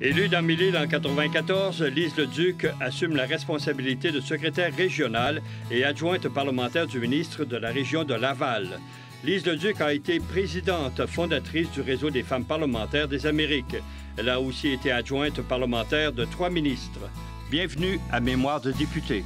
Élue dans Mille-Îles en 1994, Lise Leduc assume la responsabilité de secrétaire régionale et adjointe parlementaire du ministre de la région de Laval. Lise Leduc a été présidente fondatrice du Réseau des femmes parlementaires des Amériques. Elle a aussi été adjointe parlementaire de 3 ministres. Bienvenue à Mémoire de député.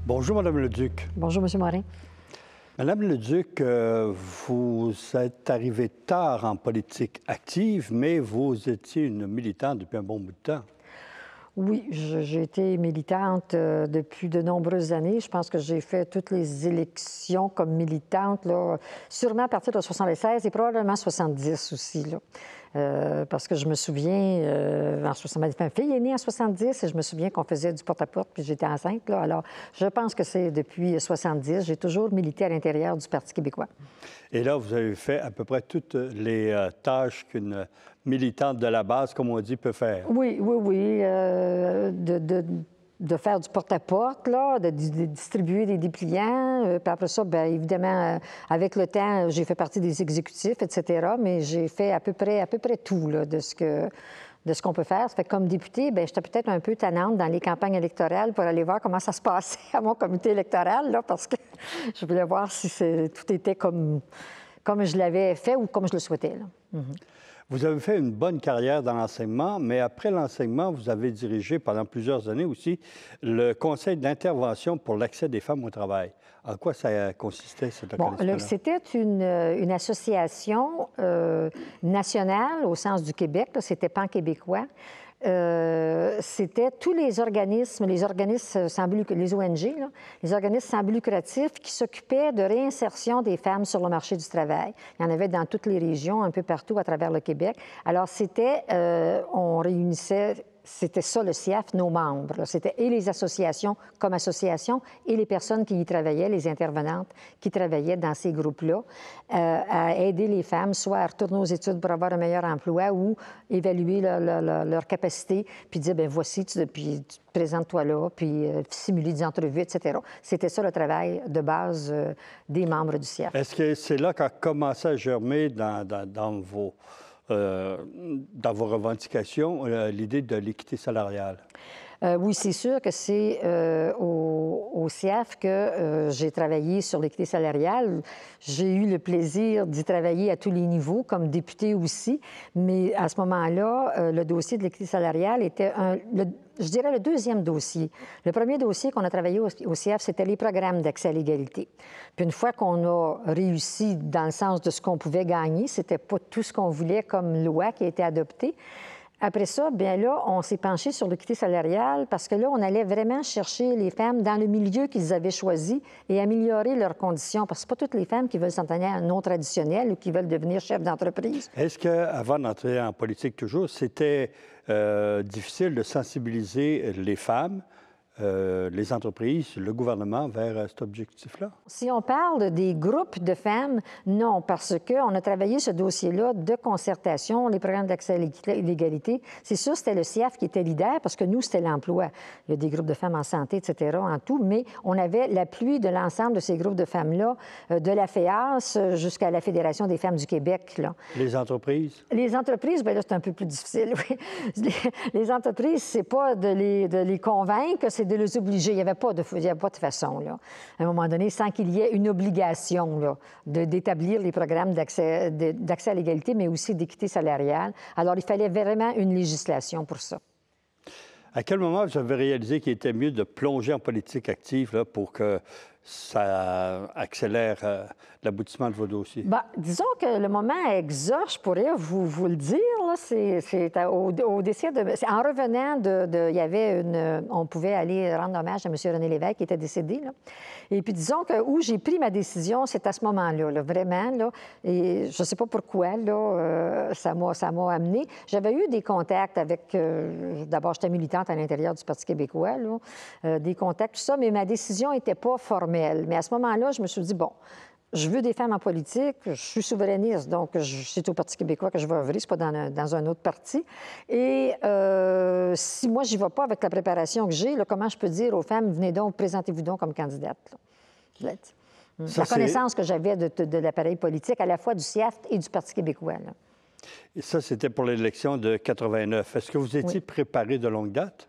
Bonjour, Mme Leduc. Bonjour, M. Morin. Mme Leduc, vous êtes arrivée tard en politique active, mais vous étiez une militante depuis un bon bout de temps. Oui, j'ai été militante depuis de nombreuses années. Je pense que j'ai fait toutes les élections comme militante, là, sûrement à partir de 76 et probablement 70 aussi, là. Parce que je me souviens, ma fille est née en 70 et je me souviens qu'on faisait du porte-à-porte puis j'étais enceinte, là. Alors, je pense que c'est depuis 70. J'ai toujours milité à l'intérieur du Parti québécois. Et là, vous avez fait à peu près toutes les tâches qu'une militante de la base, comme on dit, peut faire. Oui. De faire du porte-à-porte, là, de distribuer des dépliants. Puis après ça, bien évidemment, avec le temps, j'ai fait partie des exécutifs, etc. Mais j'ai fait à peu près tout là, de ce qu'on peut faire. Ça fait que comme députée, bien, j'étais peut-être un peu tannante dans les campagnes électorales pour aller voir comment ça se passait à mon comité électoral, là, parce que je voulais voir si tout était comme je l'avais fait ou comme je le souhaitais, là. Vous avez fait une bonne carrière dans l'enseignement, mais après l'enseignement, vous avez dirigé pendant plusieurs années aussi le Conseil d'intervention pour l'accès des femmes au travail. En quoi ça consistait, cet organisme-là? Bon, c'était une association nationale au sens du Québec. C'était pan-québécois. C'était tous les organismes sans but, les ONG, là, les organismes sans but lucratif qui s'occupaient de réinsertion des femmes sur le marché du travail. Il y en avait dans toutes les régions, un peu partout à travers le Québec. Alors, on réunissait... C'était ça, le CIAF, nos membres. C'était et les associations comme associations et les personnes qui y travaillaient, les intervenantes qui travaillaient dans ces groupes-là, à aider les femmes soit à retourner aux études pour avoir un meilleur emploi ou évaluer leur capacité, puis dire, bien, voici, puis présente-toi là, puis simuler des entrevues, etc. C'était ça le travail de base des membres du CIAF. Est-ce que c'est là qu'a commencé à germer dans vos revendications, l'idée de l'équité salariale? Oui, c'est sûr que c'est au CIAF que j'ai travaillé sur l'équité salariale. J'ai eu le plaisir d'y travailler à tous les niveaux, comme députée aussi, mais à ce moment-là, le dossier de l'équité salariale était je dirais le deuxième dossier. Le premier dossier qu'on a travaillé au CIAF, c'était les programmes d'accès à l'égalité. Puis une fois qu'on a réussi dans le sens de ce qu'on pouvait gagner, c'était pas tout ce qu'on voulait comme loi qui a été adoptée. Après ça, bien là, on s'est penché sur l'équité salariale parce que là, on allait vraiment chercher les femmes dans le milieu qu'ils avaient choisi et améliorer leurs conditions. Parce que ce pas toutes les femmes qui veulent s'entraîner à un non traditionnel ou qui veulent devenir chef d'entreprise. Est-ce qu'avant d'entrer en politique toujours, c'était difficile de sensibiliser les femmes, les entreprises, le gouvernement vers cet objectif-là? Si on parle des groupes de femmes, non, parce qu'on a travaillé ce dossier-là de concertation, les programmes d'accès à l'égalité. C'est sûr, c'était le CIAF qui était leader, parce que nous, c'était l'emploi. Il y a des groupes de femmes en santé, etc., en tout, mais on avait l'appui de l'ensemble de ces groupes de femmes-là, de la FEAS jusqu'à la Fédération des femmes du Québec, là. Les entreprises? Les entreprises, bien là, c'est un peu plus difficile, oui. Les entreprises, c'est pas de les convaincre, c'est de les obliger. Il n'y avait pas de façon, là, à un moment donné, sans qu'il y ait une obligation là, d'établir les programmes d'accès à l'égalité, mais aussi d'équité salariale. Alors, il fallait vraiment une législation pour ça. À quel moment vous avez réalisé qu'il était mieux de plonger en politique active là, pour que ça accélère l'aboutissement de vos dossiers? Bien, disons que le moment exact, je pourrais vous le dire, là, c'est au décès de... En revenant il y avait on pouvait aller rendre hommage à M. René Lévesque qui était décédé, là. Et puis disons que où j'ai pris ma décision, c'est à ce moment-là, là, vraiment, là, et je ne sais pas pourquoi, là, ça m'a amené. J'avais eu des contacts avec... D'abord, j'étais militante à l'intérieur du Parti québécois, là, des contacts, tout ça, mais ma décision n'était pas formelle. Mais à ce moment-là, je me suis dit, bon, je veux des femmes en politique, je suis souverainiste, donc c'est au Parti québécois que je vais œuvrer, c'est pas dans un autre parti. Et si moi, j'y vais pas avec la préparation que j'ai, là, comment je peux dire aux femmes, venez donc, présentez-vous donc comme candidate, là. La connaissance que j'avais de l'appareil politique, à la fois du CIAF et du Parti québécois, là. Et ça, c'était pour l'élection de 89. Est-ce que vous étiez préparé de longue date?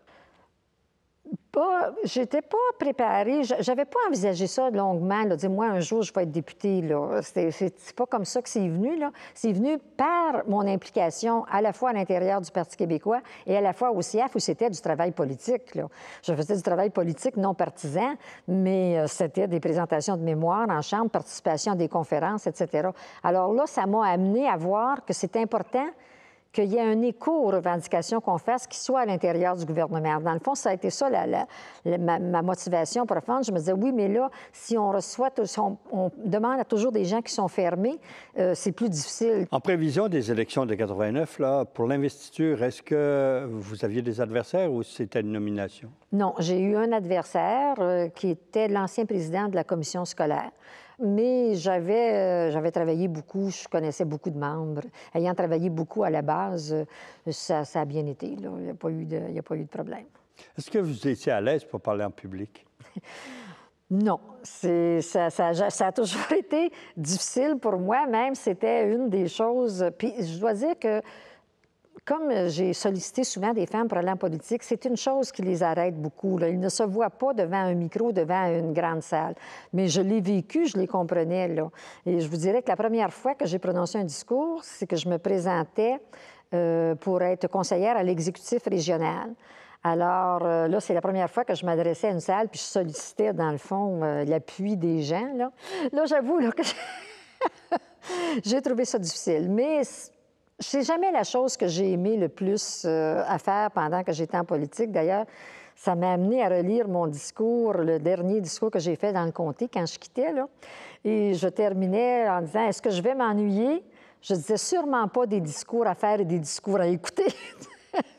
J'étais pas préparée. J'avais pas envisagé ça longuement, là, dire, moi, un jour, je vais être députée, là. C'est pas comme ça que c'est venu, là. C'est venu par mon implication à la fois à l'intérieur du Parti québécois et à la fois au CIAF, où c'était du travail politique, là. Je faisais du travail politique non partisan, mais c'était des présentations de mémoire en chambre, participation à des conférences, etc. Alors là, ça m'a amené à voir que c'est important qu'il y ait un écho aux revendications qu'on fasse qui soit à l'intérieur du gouvernement. Dans le fond, ça a été ça ma motivation profonde. Je me disais, oui, mais là, si on reçoit, on demande à toujours des gens qui sont fermés, c'est plus difficile. En prévision des élections de 89, là, pour l'investiture, est-ce que vous aviez des adversaires ou c'était une nomination? Non, j'ai eu un adversaire qui était l'ancien président de la commission scolaire. Mais j'avais travaillé beaucoup, je connaissais beaucoup de membres. Ayant travaillé beaucoup à la base, ça a bien été, là. Il n'y a pas eu de problème. Est-ce que vous étiez à l'aise pour parler en public? Non. Ça a toujours été difficile pour moi, même c'était une des choses... Puis je dois dire que comme j'ai sollicité souvent des femmes pour aller en politique, c'est une chose qui les arrête beaucoup, là. Ils ne se voient pas devant un micro, devant une grande salle. Mais je l'ai vécu, je les comprenais, là. Et je vous dirais que la première fois que j'ai prononcé un discours, c'est que je me présentais pour être conseillère à l'exécutif régional. Alors, là, c'est la première fois que je m'adressais à une salle, puis je sollicitais, dans le fond, l'appui des gens, là. Là, j'avoue, là, que j'ai trouvé ça difficile. Mais c'est jamais la chose que j'ai aimé le plus à faire pendant que j'étais en politique. D'ailleurs, ça m'a amené à relire mon discours, le dernier discours que j'ai fait dans le comté quand je quittais, là. Et je terminais en disant, est-ce que je vais m'ennuyer? Je disais sûrement pas des discours à faire et des discours à écouter.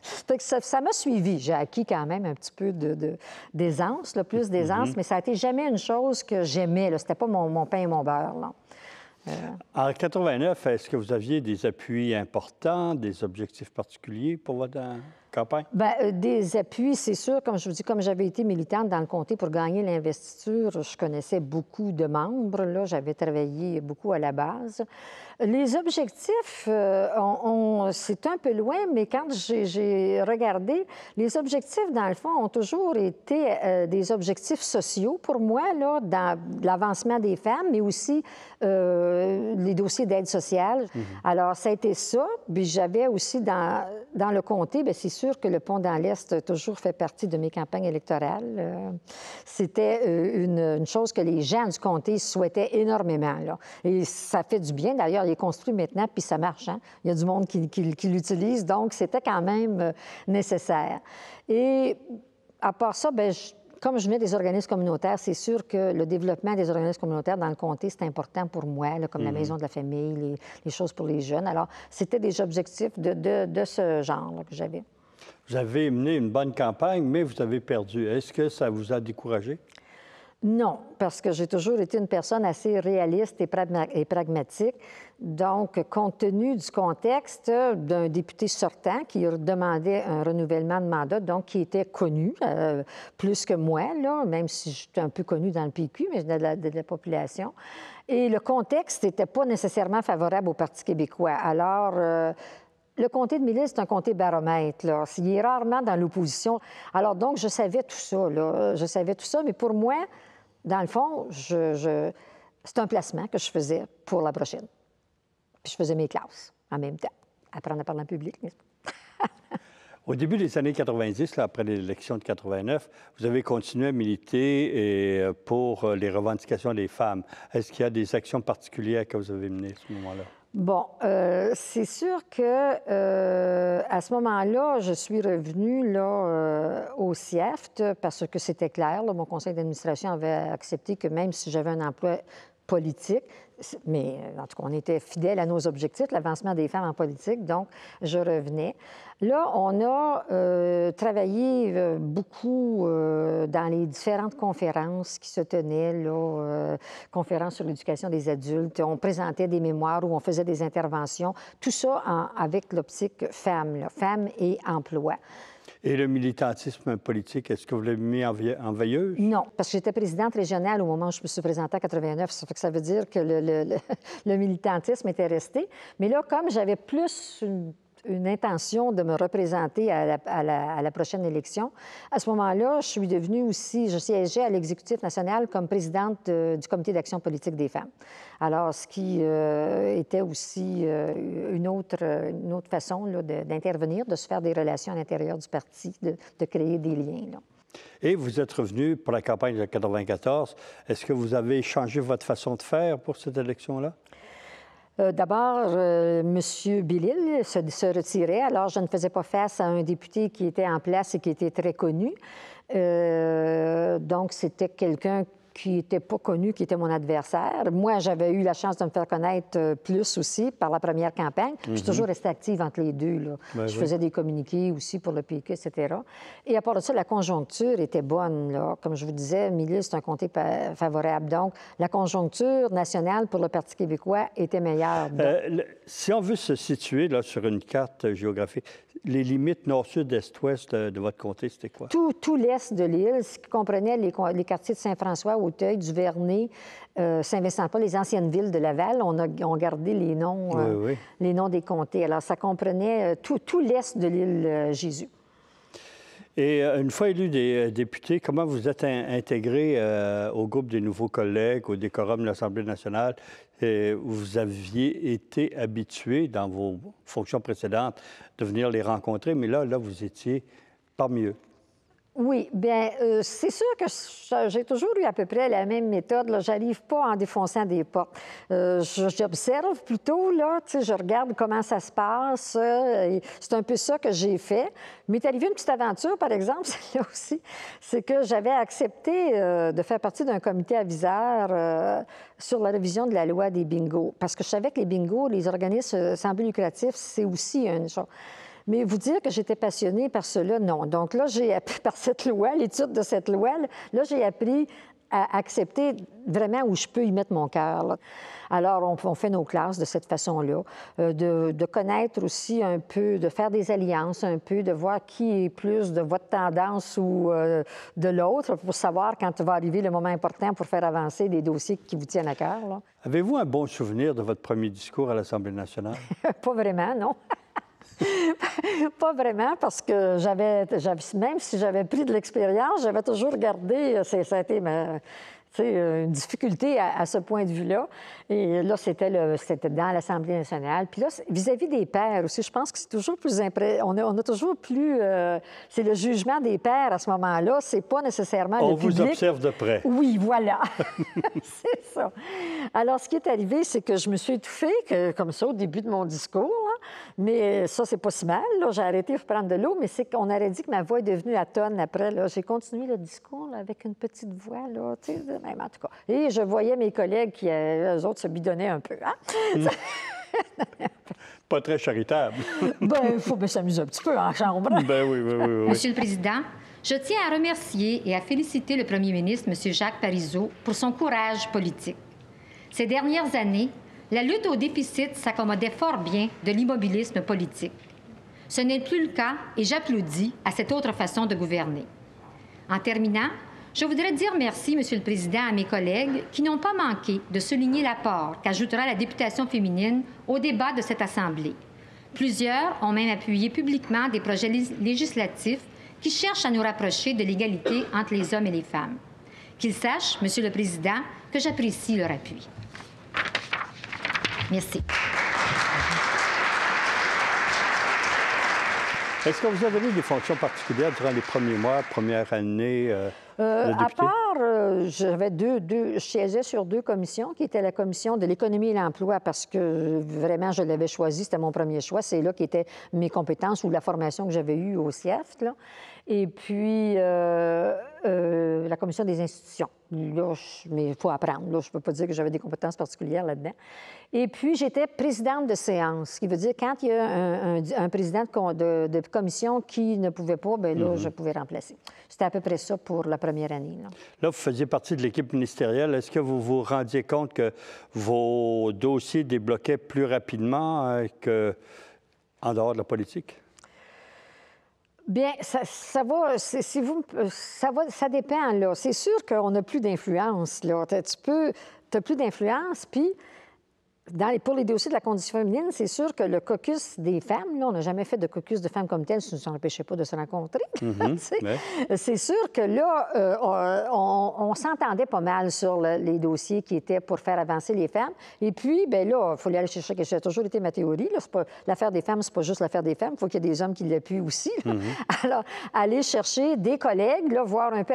Fait que ça m'a suivi. J'ai acquis quand même un petit peu d'aisance, plus d'aisance, mais ça n'a été jamais une chose que j'aimais. C'était pas mon pain et mon beurre, là. En 89, est-ce que vous aviez des appuis importants, des objectifs particuliers pour votre campagne? Bien, des appuis, c'est sûr. Comme je vous dis, comme j'avais été militante dans le comté pour gagner l'investiture, je connaissais beaucoup de membres, là. J'avais travaillé beaucoup à la base. Les objectifs, c'est un peu loin, mais quand j'ai regardé, les objectifs, dans le fond, ont toujours été des objectifs sociaux pour moi, là, dans l'avancement des femmes, mais aussi les dossiers d'aide sociale. Alors, ça a été ça. Puis j'avais aussi dans le comté, bien, c'est sûr que le pont dans l'Est a toujours fait partie de mes campagnes électorales. C'était une chose que les gens du comté souhaitaient énormément, là. Et ça fait du bien. D'ailleurs, il est construit maintenant, puis ça marche, hein? Il y a du monde qui l'utilise, donc c'était quand même nécessaire. Et à part ça, bien, comme je venais des organismes communautaires, c'est sûr que le développement des organismes communautaires dans le comté, c'est important pour moi, là, comme la Maison de la famille, les choses pour les jeunes. Alors, c'était des objectifs de ce genre là, que j'avais. Vous avez mené une bonne campagne, mais vous avez perdu. Est-ce que ça vous a découragé? Non, parce que j'ai toujours été une personne assez réaliste et pragmatique. Donc, compte tenu du contexte d'un député sortant qui demandait un renouvellement de mandat, donc qui était connu plus que moi, là, même si j'étais un peu connue dans le PQ, mais de la population. Et le contexte n'était pas nécessairement favorable au Parti québécois. Alors, le comté de Mille-Îles, c'est un comté baromètre, là. Il est rarement dans l'opposition. Alors, donc, je savais tout ça, là. Je savais tout ça, mais pour moi, dans le fond, c'est un placement que je faisais pour la prochaine. Puis je faisais mes classes en même temps. Apprendre à parler en public, n'est-ce pas? Au début des années 90, là, après l'élection de 89, vous avez continué à militer pour les revendications des femmes. Est-ce qu'il y a des actions particulières que vous avez menées à ce moment-là? Bon, c'est sûr que à ce moment-là, je suis revenue là, au CIEFT parce que c'était clair. Là, mon conseil d'administration avait accepté que même si j'avais un emploi politique, mais en tout cas, on était fidèles à nos objectifs, l'avancement des femmes en politique, donc je revenais. Là, on a travaillé beaucoup dans les différentes conférences qui se tenaient, là, conférences sur l'éducation des adultes. On présentait des mémoires où on faisait des interventions, tout ça avec l'optique femmes, là, femmes et emploi. Et le militantisme politique, est-ce que vous l'avez mis en veilleuse? Non, parce que j'étais présidente régionale au moment où je me suis présentée en 89. Ça fait que ça veut dire que le militantisme était resté. Mais là, comme j'avais plus une intention de me représenter à la prochaine élection, à ce moment-là, je suis devenue aussi, je siégeais à l'exécutif national comme présidente du comité d'action politique des femmes. Alors, ce qui était aussi une autre façon d'intervenir, de se faire des relations à l'intérieur du parti, de créer des liens, là. Et vous êtes revenu pour la campagne de 94. Est-ce que vous avez changé votre façon de faire pour cette élection-là? D'abord, M. Bellil se retirait, alors je ne faisais pas face à un député qui était en place et qui était très connu. Donc, c'était quelqu'un qui n'était pas connu, qui était mon adversaire. Moi, j'avais eu la chance de me faire connaître plus aussi par la première campagne. Je suis toujours restée active entre les deux, là. Je faisais des communiqués aussi pour le PQ, etc. Et à part de ça, la conjoncture était bonne, là. Comme je vous disais, Mille, c'est un comté favorable. Donc, la conjoncture nationale pour le Parti québécois était meilleure. Si on veut se situer là, sur une carte géographique, les limites nord-sud, est-ouest de votre comté, c'était quoi? Tout l'est de l'île, ce qui comprenait les quartiers de Saint-François, Auteuil, du Vernet, Saint-Vincent-Paul, les anciennes villes de Laval. On a gardé les noms, les noms des comtés. Alors, ça comprenait tout l'est de l'île Jésus. Et une fois élu des députés, comment vous êtes intégré au groupe des nouveaux collègues, au décorum de l'Assemblée nationale? Vous aviez été habitué dans vos fonctions précédentes de venir les rencontrer, mais là vous étiez parmi eux. Oui, bien, c'est sûr que j'ai toujours eu à peu près la même méthode. Je n'arrive pas en défonçant des portes. J'observe plutôt, là, tu sais, je regarde comment ça se passe. C'est un peu ça que j'ai fait. Il m'est arrivé une petite aventure, par exemple, celle-là aussi, c'est que j'avais accepté de faire partie d'un comité aviseur sur la révision de la loi des bingos. Parce que je savais que les bingos, les organismes sans but lucratif, c'est aussi une chose. Mais vous dire que j'étais passionnée par cela, non. Donc là, j'ai appris par cette loi, l'étude de cette loi, là, j'ai appris à accepter vraiment où je peux y mettre mon cœur, là. Alors, on fait nos classes de cette façon-là, de connaître aussi un peu, de faire des alliances un peu, de voir qui est plus de votre tendance ou de l'autre pour savoir quand va arriver le moment important pour faire avancer des dossiers qui vous tiennent à cœur, là. Avez-vous un bon souvenir de votre premier discours à l'Assemblée nationale? Pas vraiment, non. Pas vraiment, parce que même si j'avais pris de l'expérience, j'avais toujours gardé, ça a été une difficulté à ce point de vue-là. Et là, c'était dans l'Assemblée nationale. Puis là, vis-à-vis des pairs aussi, je pense que c'est toujours plus on a toujours plus... c'est le jugement des pairs à ce moment-là, c'est pas nécessairement le public. On vous observe de près. Oui, voilà. C'est ça. Alors, ce qui est arrivé, c'est que je me suis étouffée, comme ça, au début de mon discours, là. Mais ça, c'est pas si mal, là. J'ai arrêté pour prendre de l'eau, mais c'est qu'on aurait dit que ma voix est devenue atone après, là. J'ai continué le discours, là, avec une petite voix, là, tu sais, même en tout cas. Et je voyais mes collègues qui, eux autres, se bidonnaient un peu, hein? Pas très charitable. Bien, il faut bien s'amuser un petit peu en chambre. Ben oui. Monsieur le Président, je tiens à remercier et à féliciter le premier ministre, M. Jacques Parizeau, pour son courage politique. Ces dernières années, la lutte au déficit s'accommodait fort bien de l'immobilisme politique. Ce n'est plus le cas et j'applaudis à cette autre façon de gouverner. En terminant, je voudrais dire merci, Monsieur le Président, à mes collègues qui n'ont pas manqué de souligner l'apport qu'ajoutera la députation féminine au débat de cette Assemblée. Plusieurs ont même appuyé publiquement des projets législatifs qui cherchent à nous rapprocher de l'égalité entre les hommes et les femmes. Qu'ils sachent, Monsieur le Président, que j'apprécie leur appui. Merci. Est-ce qu'on vous a donné des fonctions particulières durant les premiers mois, première année de À député? part, je siégeais sur 2 commissions, qui étaient la commission de l'économie et l'emploi, parce que vraiment, je l'avais choisi, c'était mon premier choix. C'est là qu'étaient mes compétences ou la formation que j'avais eue au CIEF, là. Et puis, la commission des institutions. Là, mais il faut apprendre. Là, je ne peux pas dire que j'avais des compétences particulières là-dedans. Et puis, j'étais présidente de séance, ce qui veut dire quand il y a un président de commission qui ne pouvait pas, bien là, je pouvais remplacer. C'était à peu près ça pour la première année. Là, vous faisiez partie de l'équipe ministérielle. Est-ce que vous vous rendiez compte que vos dossiers débloquaient plus rapidement qu'en dehors de la politique? Bien, ça dépend, là. C'est sûr qu'on n'a plus d'influence, là. Tu n'as plus d'influence, puis pour les dossiers de la condition féminine, c'est sûr que le caucus des femmes, là, on n'a jamais fait de caucus de femmes comme tel, ça ne nous empêchait pas de se rencontrer. C'est sûr que là, on s'entendait pas mal sur les dossiers qui étaient pour faire avancer les femmes. Et puis, bien là, il faut aller chercher, ça a toujours été ma théorie. L'affaire des femmes, c'est pas juste l'affaire des femmes, il faut qu'il y ait des hommes qui l'appuient aussi. Alors, aller chercher des collègues, là, voir un peu,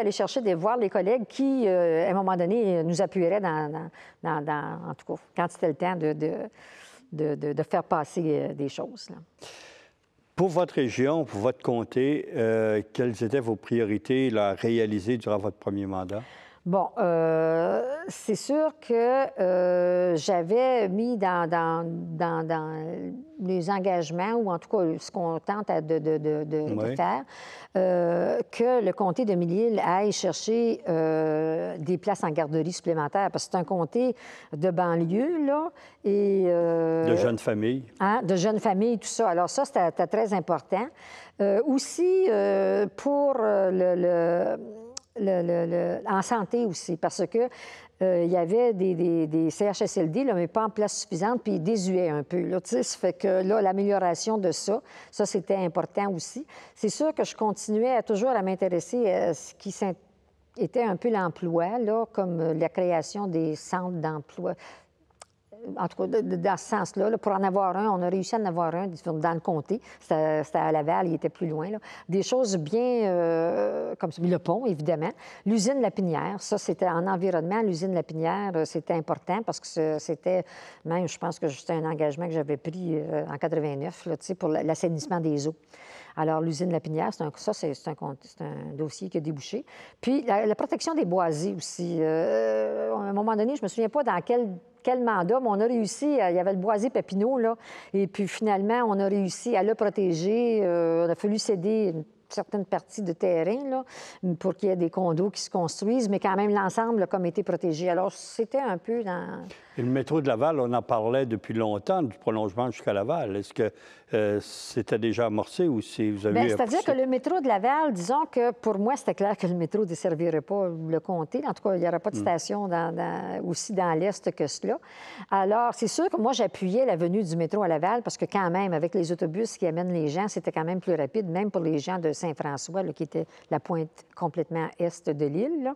voir les collègues qui, à un moment donné, nous appuieraient en tout cas, quand c'était le temps de faire passer des choses. Là. Pour votre région, pour votre comté, quelles étaient vos priorités à réaliser durant votre premier mandat? Bon, c'est sûr que j'avais mis dans les engagements, ou en tout cas ce qu'on tente de faire, que le comté de Mille-Îles aille chercher des places en garderie supplémentaires, parce que c'est un comté de banlieue, là, et... de jeunes familles. Hein, de jeunes familles, tout ça. Alors ça, c'était très important. Aussi, pour en santé aussi, parce que il y avait des CHSLD, là, mais pas en place suffisante, puis ils désuaient un peu. Là, ça fait que là, l'amélioration de ça, c'était important aussi. C'est sûr que je continuais toujours à m'intéresser à ce qui était un peu l'emploi, là, comme la création des centres d'emploi. En tout cas, dans ce sens-là, là, pour en avoir un, on a réussi à en avoir un dans le comté. C'était à Laval, il était plus loin. Là. Des choses bien comme ça. Le pont, évidemment. L'usine Lapinière, ça, c'était en environnement. L'usine Lapinière, c'était important parce que c'était, même, je pense que c'était un engagement que j'avais pris en 89, là, pour l'assainissement des eaux. Alors, l'usine Lapinière, c'est un dossier qui a débouché. Puis, la protection des boisés aussi. À un moment donné, je ne me souviens pas dans quel mandat, mais on a réussi, il y avait le boisé Papineau, là, et puis finalement, on a réussi à le protéger. Il a fallu céder une certaine partie de terrain, là, pour qu'il y ait des condos qui se construisent, mais quand même, l'ensemble a comme été protégé. Alors, c'était un peu dans... Et le métro de Laval, on en parlait depuis longtemps, du prolongement jusqu'à Laval. Est-ce que c'était déjà amorcé ou si vous avez... C'est-à-dire que le métro de Laval, disons que pour moi, c'était clair que le métro ne desservirait pas le comté. En tout cas, il n'y aurait pas de station aussi dans l'Est que cela. Alors, c'est sûr que moi, j'appuyais la venue du métro à Laval parce que quand même, avec les autobus qui amènent les gens, c'était quand même plus rapide, même pour les gens de Saint-François, là, qui était la pointe complètement est de l'île, là.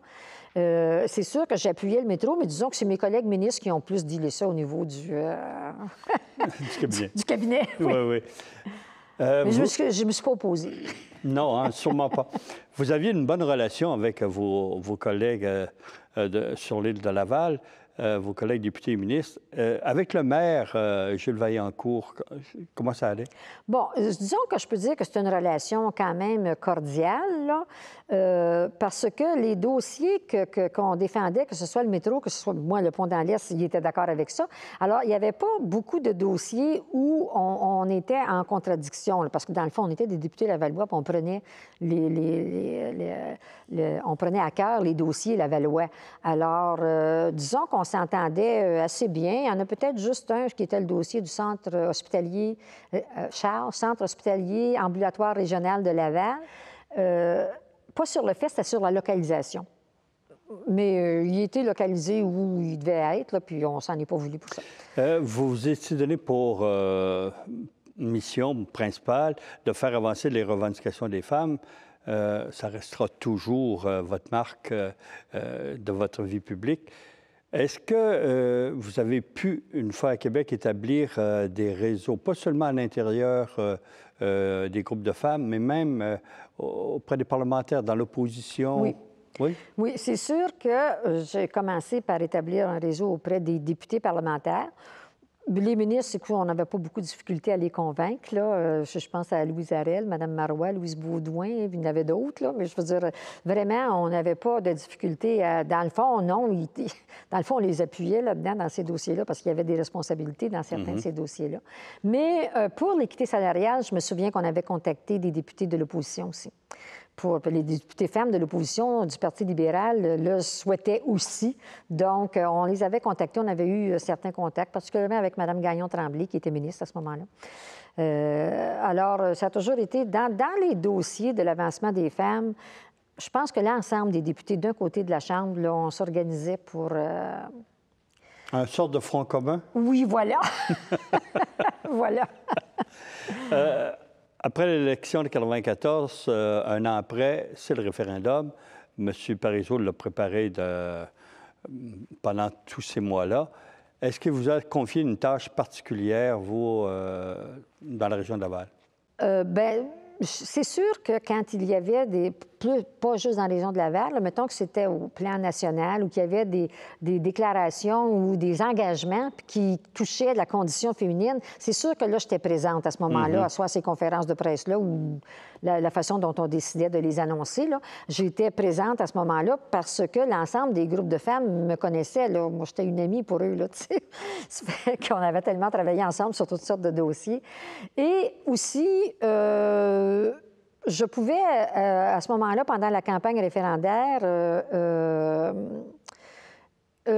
C'est sûr que j'appuyais le métro, mais disons que c'est mes collègues ministres qui ont plus dealé ça au niveau du cabinet. Du cabinet, oui. Oui. Mais je ne me suis pas opposée. Non, hein, sûrement pas. Vous aviez une bonne relation avec vos collègues sur l'île de Laval, vos collègues députés et ministres. Avec le maire, Gilles Vaillancourt, comment ça allait? Bon, disons que je peux dire que c'est une relation quand même cordiale, là, parce que les dossiers qu'on défendait, que ce soit le métro, que ce soit, moi, le pont dans l'Est, il était d'accord avec ça. Alors, il n'y avait pas beaucoup de dossiers où on était en contradiction, là, parce que dans le fond, on était des députés lavallois, puis on prenait on prenait à cœur les dossiers lavallois. Alors, disons qu'on s'entendait assez bien. Il y en a peut-être juste un qui était le dossier du centre hospitalier Charles, centre hospitalier ambulatoire régional de Laval. Pas sur le fait, c'était sur la localisation. Mais il était localisé où il devait être, là, puis on s'en est pas voulu pour ça. Vous vous étiez donné pour mission principale de faire avancer les revendications des femmes. Ça restera toujours votre marque de votre vie publique. Est-ce que vous avez pu, une fois à Québec, établir des réseaux, pas seulement à l'intérieur des groupes de femmes, mais même auprès des parlementaires, dans l'opposition? Oui. Oui? Oui, c'est sûr que j'ai commencé par établir un réseau auprès des députés parlementaires. Les ministres, écoute, on n'avait pas beaucoup de difficultés à les convaincre. Là. Je pense à Louise Arel, Mme Marois, Louise Baudouin, il y en avait d'autres. Là. Mais je veux dire, vraiment, on n'avait pas de difficultés. Dans le fond, non. Dans le fond, on les appuyait là-dedans, dans ces dossiers-là, parce qu'il y avait des responsabilités dans certains de ces dossiers-là. Mais pour l'équité salariale, je me souviens qu'on avait contacté des députés de l'opposition aussi. Pour les députés femmes de l'opposition du Parti libéral le souhaitaient aussi. Donc, on les avait contactés. On avait eu certains contacts, particulièrement avec Mme Gagnon-Tremblay, qui était ministre à ce moment-là. Alors, ça a toujours été dans les dossiers de l'avancement des femmes. Je pense que l'ensemble des députés d'un côté de la Chambre, là, on s'organisait pour... Un sorte de front commun? Oui, voilà. Voilà. Après l'élection de 1994, un an après, c'est le référendum. M. Parizeau l'a préparé pendant tous ces mois-là. Est-ce qu'il vous a confié une tâche particulière, vous, dans la région de Laval? Bien, c'est sûr que quand il y avait pas juste dans la région de Laval, là, mettons que c'était au plan national ou qu'il y avait des déclarations ou des engagements qui touchaient la condition féminine, c'est sûr que là, j'étais présente à ce moment-là, soit à ces conférences de presse-là ou la façon dont on décidait de les annoncer. J'étais présente à ce moment-là parce que l'ensemble des groupes de femmes me connaissaient. Là. Moi, j'étais une amie pour eux, là, tu sais. Ça fait qu'on avait tellement travaillé ensemble sur toutes sortes de dossiers. Et aussi... je pouvais, à ce moment-là, pendant la campagne référendaire,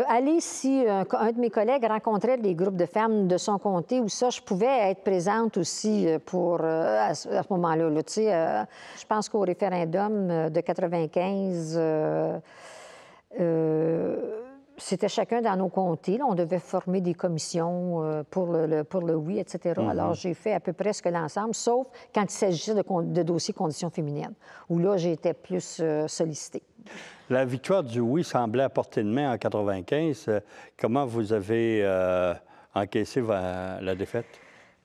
aller si un de mes collègues rencontrait des groupes de femmes de son comté, ou ça, je pouvais être présente aussi à ce moment-là. Là, tu sais, je pense qu'au référendum de 95, c'était chacun dans nos comtés. Là, on devait former des commissions pour le oui, etc. Alors, j'ai fait à peu près ce que l'ensemble, sauf quand il s'agissait de dossiers conditions féminines, où là, j'ai été plus sollicitée. La victoire du oui semblait à portée de main en 1995. Comment vous avez encaissé la défaite?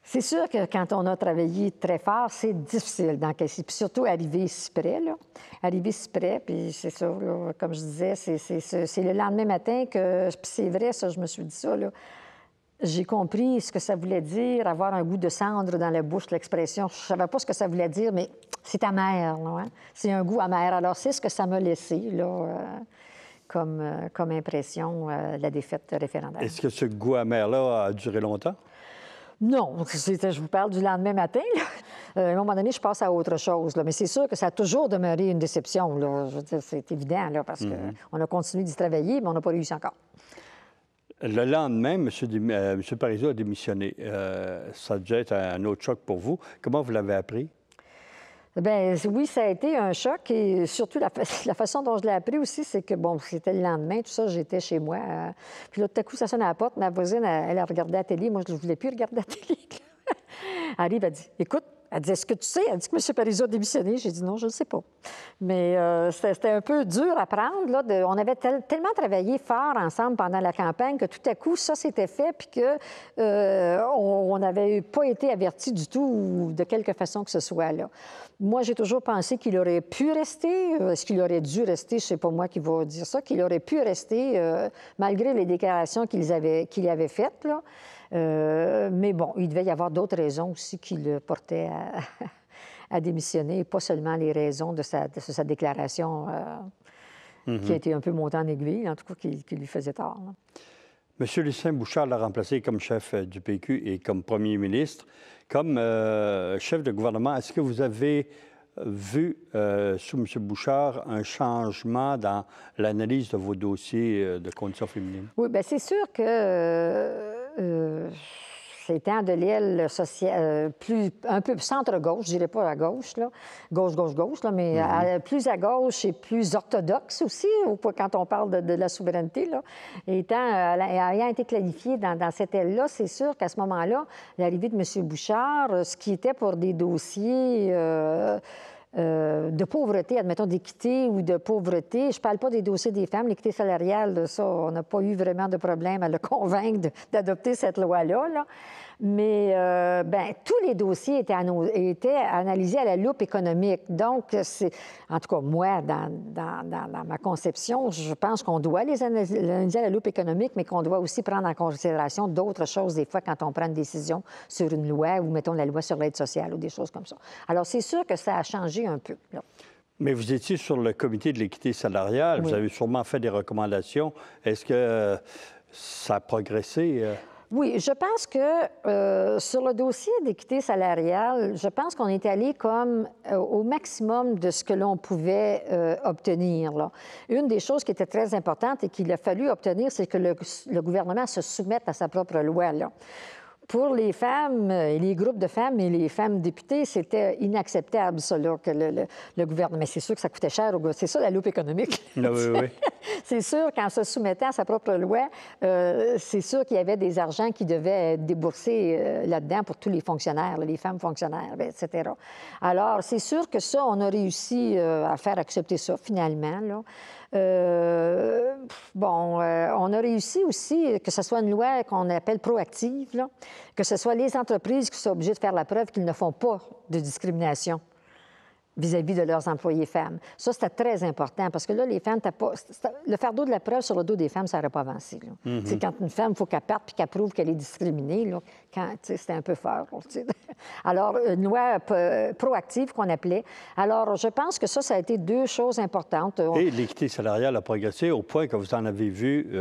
C'est sûr que quand on a travaillé très fort, c'est difficile d'encaisser. Puis surtout, arriver si près, là. Arriver si près, puis c'est ça, là, comme je disais, c'est le lendemain matin que... Puis c'est vrai, ça, je me suis dit ça, là. J'ai compris ce que ça voulait dire, avoir un goût de cendre dans la bouche, l'expression. Je ne savais pas ce que ça voulait dire, mais c'est amer, là, hein? C'est un goût amer. Alors, c'est ce que ça m'a laissé, là, comme impression, la défaite référendaire. Est-ce que ce goût amer-là a duré longtemps? Non, je vous parle du lendemain matin. Là. À un moment donné, je passe à autre chose. Là. Mais c'est sûr que ça a toujours demeuré une déception. Là. Je veux dire, c'est évident, là, parce qu'on a continué d'y travailler, mais on n'a pas réussi encore. Le lendemain, M. Parizeau a démissionné. Ça a dû être un autre choc pour vous. Comment vous l'avez appris? Bien, oui, ça a été un choc et surtout la façon dont je l'ai appris aussi, c'est que, bon, c'était le lendemain, tout ça, j'étais chez moi. Puis là, tout à coup, ça sonne à la porte. Ma voisine, elle a regardé la télé. Moi, je ne voulais plus regarder la télé. Elle arrive, elle dit, écoute, elle dit, est-ce que tu sais? Elle dit que M. Parizeau a démissionné. J'ai dit, non, je ne sais pas. Mais c'était un peu dur à prendre. Là, on avait tellement travaillé fort ensemble pendant la campagne que tout à coup, ça s'était fait puis qu'on n'avait pas été avertis du tout ou de quelque façon que ce soit là. Moi, j'ai toujours pensé qu'il aurait pu rester. Est-ce qu'il aurait dû rester? C'est pas moi qui va dire ça. Qu'il aurait pu rester malgré les déclarations qu'il avait faites, là. Mais bon, il devait y avoir d'autres raisons aussi qui le portaient à démissionner, pas seulement les raisons de sa déclaration qui a été un peu montée en aiguille, en tout cas, qui lui faisait tort. Là. M. Lucien Bouchard l'a remplacé comme chef du PQ et comme premier ministre. Comme chef de gouvernement, est-ce que vous avez vu, sous M. Bouchard, un changement dans l'analyse de vos dossiers de conditions féminines? Oui, bien, c'est sûr que étant de l'aile sociale, un peu centre-gauche, je dirais pas à gauche, là, gauche, là, mais plus à gauche et plus orthodoxe aussi, quand on parle de la souveraineté, là, ayant été qualifié dans cette aile-là, c'est sûr qu'à ce moment-là, l'arrivée de M. Bouchard, ce qui était pour des dossiers de pauvreté, admettons d'équité ou de pauvreté. Je ne parle pas des dossiers des femmes. L'équité salariale, ça, on n'a pas eu vraiment de problème à le convaincre d'adopter cette loi-là. Là. Mais tous les dossiers étaient analysés à la loupe économique. Donc, en tout cas, moi, dans ma conception, je pense qu'on doit les analyser à la loupe économique, mais qu'on doit aussi prendre en considération d'autres choses, des fois, quand on prend une décision sur une loi ou, mettons, la loi sur l'aide sociale ou des choses comme ça. Alors, c'est sûr que ça a changé un peu, là. Mais vous étiez sur le comité de l'équité salariale. Oui. Vous avez sûrement fait des recommandations. Est-ce que ça a progressé? Oui, je pense que sur le dossier d'équité salariale, je pense qu'on est allé comme au maximum de ce que l'on pouvait obtenir, là. Une des choses qui était très importante et qu'il a fallu obtenir, c'est que le gouvernement se soumette à sa propre loi, là. Pour les femmes, les groupes de femmes et les femmes députées, c'était inacceptable, ça, là, que le gouvernement... Mais c'est sûr que ça coûtait cher. C'est ça, la loupe économique. Oui, oui. C'est sûr qu'en se soumettant à sa propre loi, c'est sûr qu'il y avait des argents qui devaient être déboursés là-dedans pour tous les fonctionnaires, là, les femmes fonctionnaires, etc. Alors, c'est sûr que ça, on a réussi à faire accepter ça, finalement, là. On a réussi aussi que ce soit une loi qu'on appelle proactive, là, que ce soit les entreprises qui sont obligées de faire la preuve qu'ils ne font pas de discrimination vis-à-vis de leurs employés femmes. Ça, c'était très important parce que là, les femmes, le fardeau de la preuve sur le dos des femmes, ça n'aurait pas avancé. C'est quand une femme, il faut qu'elle parte puis qu'elle prouve qu'elle est discriminée. Là, c'était un peu fort. Alors, une loi proactive qu'on appelait. Alors, je pense que ça a été deux choses importantes. Et l'équité salariale a progressé au point que vous en avez vu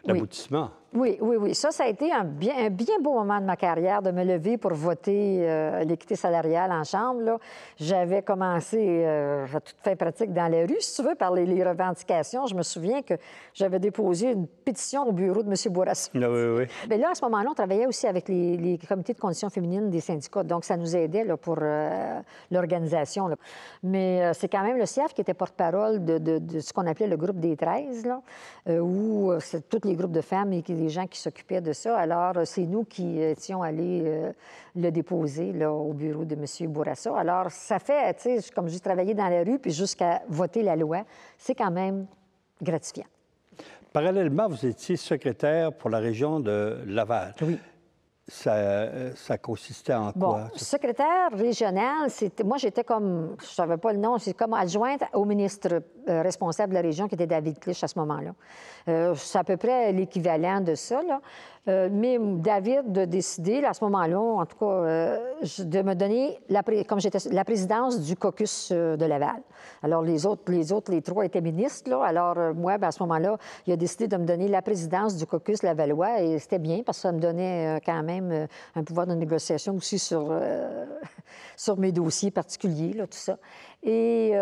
l'aboutissement. Oui. Ça a été un bien beau moment de ma carrière de me lever pour voter l'équité salariale en Chambre, là. J'avais commencé à toute fin pratique dans la rue, si tu veux, par les revendications. Je me souviens que j'avais déposé une pétition au bureau de M. Bourassa. Oui. Mais là, à ce moment-là, on travaillait aussi avec les comités de conditions féminines des syndicats. Donc, ça nous aidait là, pour l'organisation. Là. Mais c'est quand même le CIAF qui était porte-parole de ce qu'on appelait le groupe des 13, là, où c'est tous les groupes de femmes et les gens qui s'occupaient de ça. Alors, c'est nous qui étions allés le déposer là, au bureau de M. Bourassa. Alors, ça fait, tu sais, comme j'ai travaillé dans la rue, puis jusqu'à voter la loi, c'est quand même gratifiant. Parallèlement, vous étiez secrétaire pour la région de Laval. Oui. Ça consistait en quoi? Bon, secrétaire régional, moi, j'étais comme, je ne savais pas le nom, j'étais comme adjointe au ministre responsable de la région, qui était David Clich à ce moment-là. C'est à peu près l'équivalent de ça, là. Mais David a décidé, là, à ce moment-là, en tout cas, de me donner, comme j'étais la présidence du caucus de Laval. Alors, les trois étaient ministres, là. Alors, moi, à ce moment-là, il a décidé de me donner la présidence du caucus lavallois, et c'était bien, parce que ça me donnait quand même un pouvoir de négociation aussi sur mes dossiers particuliers, là, tout ça. Et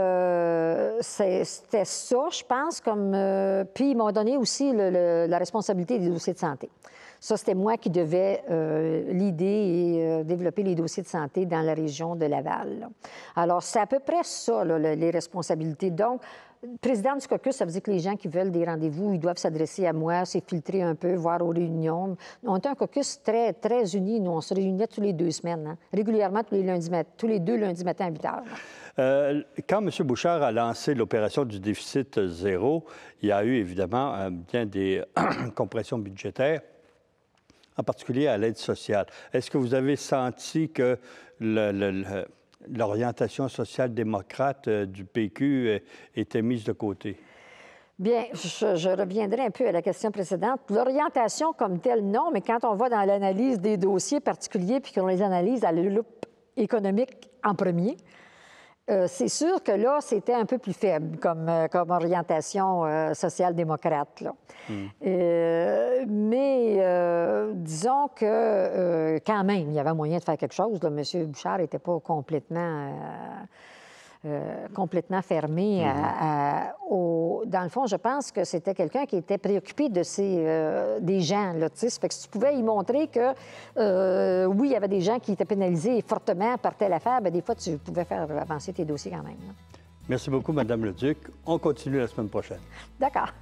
c'était ça, je pense, comme... puis ils m'ont donné aussi la responsabilité des dossiers de santé. Ça, c'était moi qui devais l'idée et développer les dossiers de santé dans la région de Laval, là. Alors, c'est à peu près ça, là, les responsabilités. Donc, président du caucus, ça veut dire que les gens qui veulent des rendez-vous, ils doivent s'adresser à moi, c'est filtrer un peu, voir aux réunions. On était un caucus très, très uni. Nous, on se réunissait tous les 2 semaines, hein, régulièrement tous les 2 lundis matin à 8 heures. Quand M. Bouchard a lancé l'opération du déficit zéro, il y a eu évidemment bien des compressions budgétaires, en particulier à l'aide sociale. Est-ce que vous avez senti que l'orientation social-démocrate du PQ était mise de côté? Bien, je reviendrai un peu à la question précédente. L'orientation comme telle, non, mais quand on va dans l'analyse des dossiers particuliers puis qu'on les analyse à la loupe économique en premier, c'est sûr que là, c'était un peu plus faible comme orientation social-démocrate, là. Mais disons que quand même, il y avait moyen de faire quelque chose, là. M. Bouchard n'était pas complètement fermé dans le fond, je pense que c'était quelqu'un qui était préoccupé des gens, là, tu sais. Ça fait que si tu pouvais y montrer que, oui, il y avait des gens qui étaient pénalisés fortement par telle affaire, bien, des fois, tu pouvais faire avancer tes dossiers quand même, là. Merci beaucoup, Mme Leduc. On continue la semaine prochaine. D'accord.